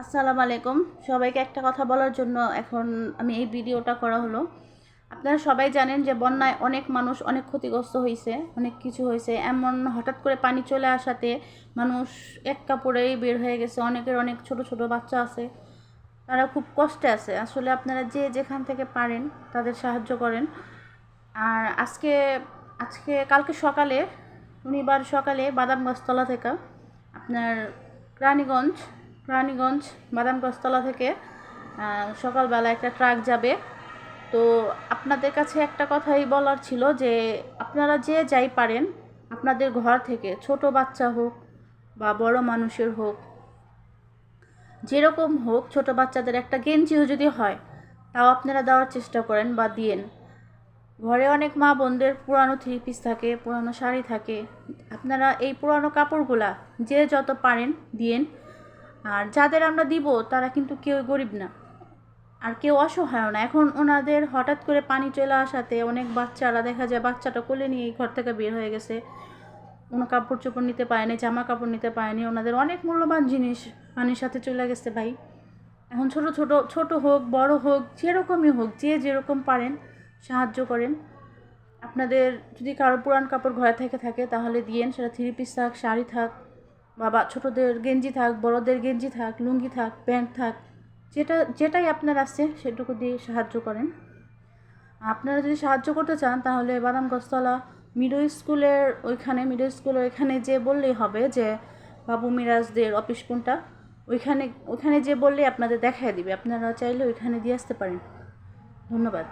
আসসালামু আলাইকুম। সবাইকে একটা কথা বলার জন্য এখন আমি এই ভিডিওটা করা হলো। আপনারা সবাই জানেন যে বন্যায় অনেক মানুষ অনেক ক্ষতিগ্রস্ত হয়েছে, অনেক কিছু হয়েছে। এমন হঠাৎ করে পানি চলে আসাতে মানুষ এক কাপড়েই বের হয়ে গেছে। অনেকের অনেক ছোট ছোট বাচ্চা আছে, তারা খুব কষ্টে আছে। আসলে আপনারা যে যেখান থেকে পারেন তাদের সাহায্য করেন। আর আজকে আজকে কালকে সকালে, শনিবার সকালে বাদামগাছতলা থেকে আপনার রানীগঞ্জ রানীগঞ্জ বাদামগাছতলা থেকে সকালবেলা একটা ট্রাক যাবে। তো আপনাদের কাছে একটা কথাই বলার ছিল যে আপনারা যে যাই পারেন আপনাদের ঘর থেকে, ছোট বাচ্চা হোক বা বড় মানুষের হোক, যেরকম হোক, ছোট বাচ্চাদের একটা গেঞ্জিও যদি হয় তাও আপনারা দেওয়ার চেষ্টা করেন বা দিয়েন। ঘরে অনেক মা বোনদের পুরানো থ্রি পিস থাকে, পুরানো শাড়ি থাকে। আপনারা এই পুরানো কাপড়গুলা যে যত পারেন দিয়েন। আর যাদের আমরা দিব তারা কিন্তু কেউ গরিব না, আর কেউ অসহায় না। এখন ওনাদের হঠাৎ করে পানি চলে আসাতে অনেক বাচ্চারা দেখা যায় বাচ্চাটা কোলে নিয়ে ঘর থেকে বের হয়ে গেছে, কোনো কাপড় চোপড় নিতে পারেনি, জামা কাপড় নিতে পারেনি। ওনাদের অনেক মূল্যবান জিনিস পানির সাথে চলে গেছে ভাই। এখন ছোট ছোট ছোট হোক বড় হোক যেরকমই হোক, যে যেরকম পারেন সাহায্য করেন। আপনাদের যদি কারো পুরান কাপড় ঘরে থেকে থাকে তাহলে দিয়েন, সেটা থ্রি পিস থাক, শাড়ি থাক, বা ছোটোদের গেঞ্জি থাক, বড়োদের গেঞ্জি থাক, লুঙ্গি থাক, প্যান্ট থাক, যেটাই আপনার আছে সেটুকু দিয়ে সাহায্য করেন। আপনারা যদি সাহায্য করতে চান তাহলে বাদামগাছতলা মিডল স্কুলের ওইখানে যে বললেই হবে যে বাবু মিরাজদের অফিস কোনটা, ওইখানে যে বললেই আপনাদের দেখায় দিবে। আপনারা চাইলে ওইখানে দিয়ে আসতে পারেন। ধন্যবাদ।